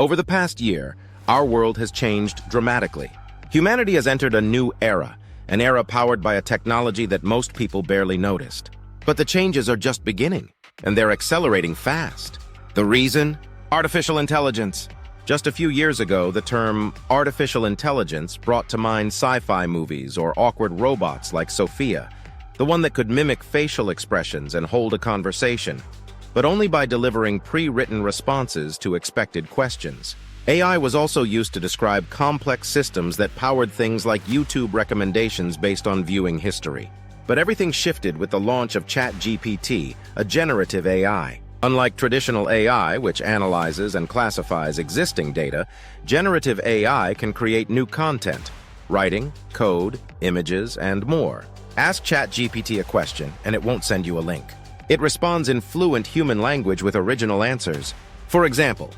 Over the past year, our world has changed dramatically. Humanity has entered a new era, an era powered by a technology that most people barely noticed. But the changes are just beginning, and they're accelerating fast. The reason? Artificial intelligence. Just a few years ago, the term artificial intelligence brought to mind sci-fi movies or awkward robots like Sophia, the one that could mimic facial expressions and hold a conversation, but only by delivering pre-written responses to expected questions. AI was also used to describe complex systems that powered things like YouTube recommendations based on viewing history. But everything shifted with the launch of ChatGPT, a generative AI. Unlike traditional AI, which analyzes and classifies existing data, generative AI can create new content, writing, code, images, and more. Ask ChatGPT a question, and it won't send you a link. It responds in fluent human language with original answers. For example,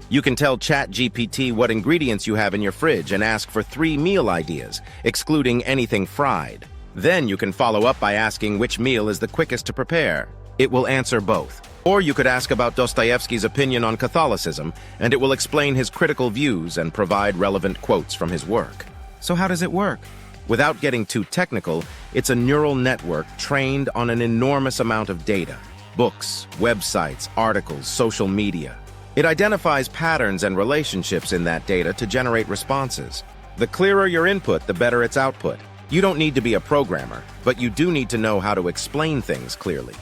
you can tell ChatGPT what ingredients you have in your fridge and ask for 3 meal ideas, excluding anything fried. Then you can follow up by asking which meal is the quickest to prepare. It will answer both. Or you could ask about Dostoevsky's opinion on Catholicism, and it will explain his critical views and provide relevant quotes from his work. So how does it work? Without getting too technical, it's a neural network trained on an enormous amount of data. Books, websites, articles, social media. It identifies patterns and relationships in that data to generate responses. The clearer your input, the better its output. You don't need to be a programmer, but you do need to know how to explain things clearly.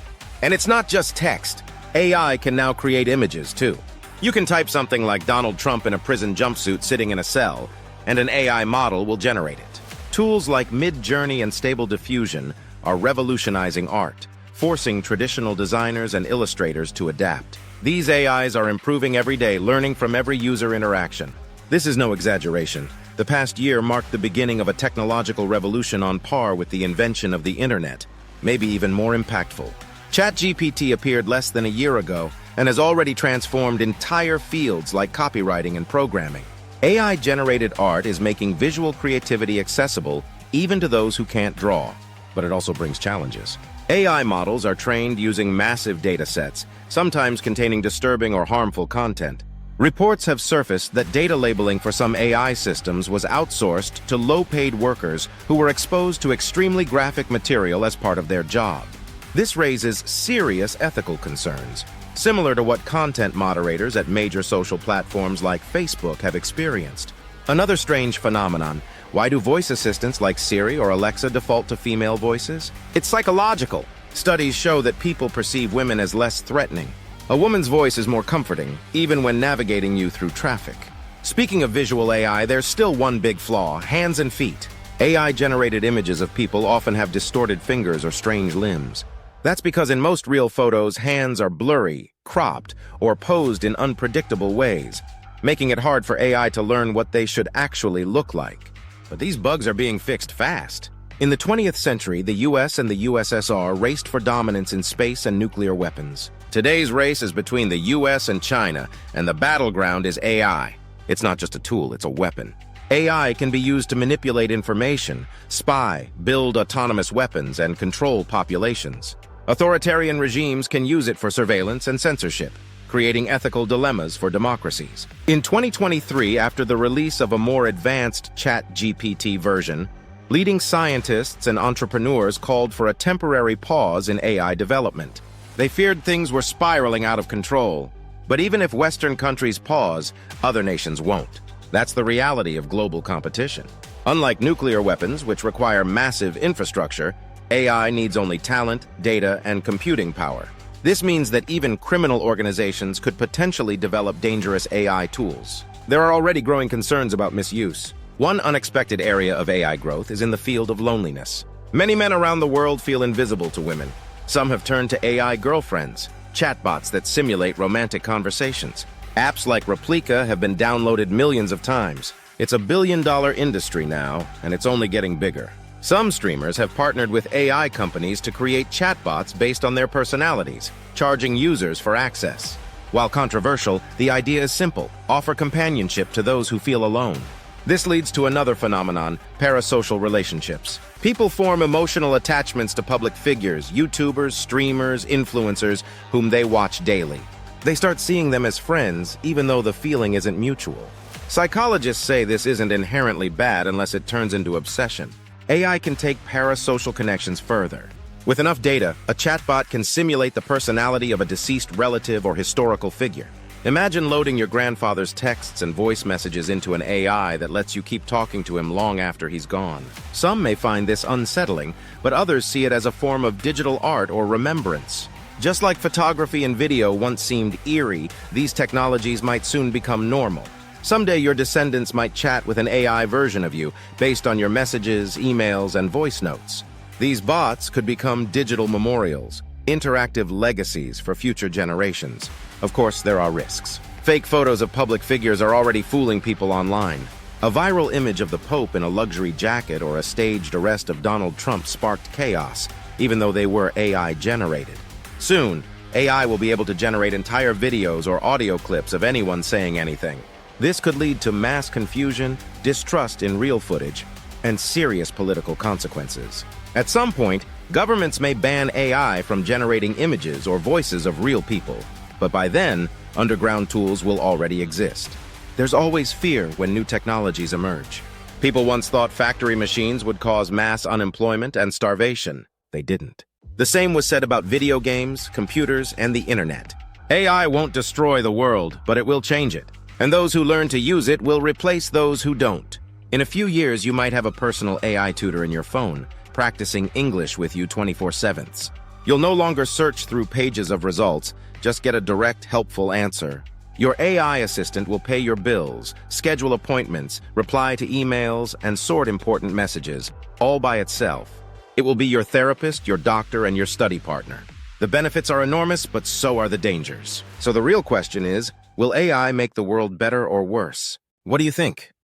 And it's not just text. AI can now create images, too. You can type something like Donald Trump in a prison jumpsuit sitting in a cell, and an AI model will generate it. Tools like Midjourney and Stable Diffusion are revolutionizing art, forcing traditional designers and illustrators to adapt. These AIs are improving every day, learning from every user interaction. This is no exaggeration. The past year marked the beginning of a technological revolution on par with the invention of the internet, maybe even more impactful. ChatGPT appeared less than a year ago and has already transformed entire fields like copywriting and programming. AI-generated art is making visual creativity accessible even to those who can't draw, but it also brings challenges. AI models are trained using massive data sets, sometimes containing disturbing or harmful content. Reports have surfaced that data labeling for some AI systems was outsourced to low-paid workers who were exposed to extremely graphic material as part of their job. This raises serious ethical concerns, similar to what content moderators at major social platforms like Facebook have experienced. Another strange phenomenon: why do voice assistants like Siri or Alexa default to female voices? It's psychological. Studies show that people perceive women as less threatening. A woman's voice is more comforting, even when navigating you through traffic. Speaking of visual AI, there's still one big flaw: hands and feet. AI-generated images of people often have distorted fingers or strange limbs. That's because in most real photos, hands are blurry, cropped, or posed in unpredictable ways, making it hard for AI to learn what they should actually look like. But these bugs are being fixed fast. In the 20th century, the US and the USSR raced for dominance in space and nuclear weapons. Today's race is between the US and China, and the battleground is AI. It's not just a tool, it's a weapon. AI can be used to manipulate information, spy, build autonomous weapons, and control populations. Authoritarian regimes can use it for surveillance and censorship, creating ethical dilemmas for democracies. In 2023, after the release of a more advanced ChatGPT version, leading scientists and entrepreneurs called for a temporary pause in AI development. They feared things were spiraling out of control. But even if Western countries pause, other nations won't. That's the reality of global competition. Unlike nuclear weapons, which require massive infrastructure, AI needs only talent, data, and computing power. This means that even criminal organizations could potentially develop dangerous AI tools. There are already growing concerns about misuse. One unexpected area of AI growth is in the field of loneliness. Many men around the world feel invisible to women. Some have turned to AI girlfriends, chatbots that simulate romantic conversations. Apps like Replika have been downloaded millions of times. It's a billion-dollar industry now, and it's only getting bigger. Some streamers have partnered with AI companies to create chatbots based on their personalities, charging users for access. While controversial, the idea is simple: offer companionship to those who feel alone. This leads to another phenomenon: parasocial relationships. People form emotional attachments to public figures, YouTubers, streamers, influencers, whom they watch daily. They start seeing them as friends, even though the feeling isn't mutual. Psychologists say this isn't inherently bad unless it turns into obsession. AI can take parasocial connections further. With enough data, a chatbot can simulate the personality of a deceased relative or historical figure. Imagine loading your grandfather's texts and voice messages into an AI that lets you keep talking to him long after he's gone. Some may find this unsettling, but others see it as a form of digital art or remembrance. Just like photography and video once seemed eerie, these technologies might soon become normal. Someday your descendants might chat with an AI version of you based on your messages, emails, and voice notes. These bots could become digital memorials, interactive legacies for future generations. Of course, there are risks. Fake photos of public figures are already fooling people online. A viral image of the Pope in a luxury jacket or a staged arrest of Donald Trump sparked chaos, even though they were AI-generated. Soon, AI will be able to generate entire videos or audio clips of anyone saying anything. This could lead to mass confusion, distrust in real footage, and serious political consequences. At some point, governments may ban AI from generating images or voices of real people. But by then, underground tools will already exist. There's always fear when new technologies emerge. People once thought factory machines would cause mass unemployment and starvation. They didn't. The same was said about video games, computers, and the internet. AI won't destroy the world, but it will change it. And those who learn to use it will replace those who don't. In a few years, you might have a personal AI tutor in your phone, practicing English with you 24/7. You'll no longer search through pages of results, just get a direct, helpful answer. Your AI assistant will pay your bills, schedule appointments, reply to emails, and sort important messages, all by itself. It will be your therapist, your doctor, and your study partner. The benefits are enormous, but so are the dangers. So the real question is, will AI make the world better or worse? What do you think?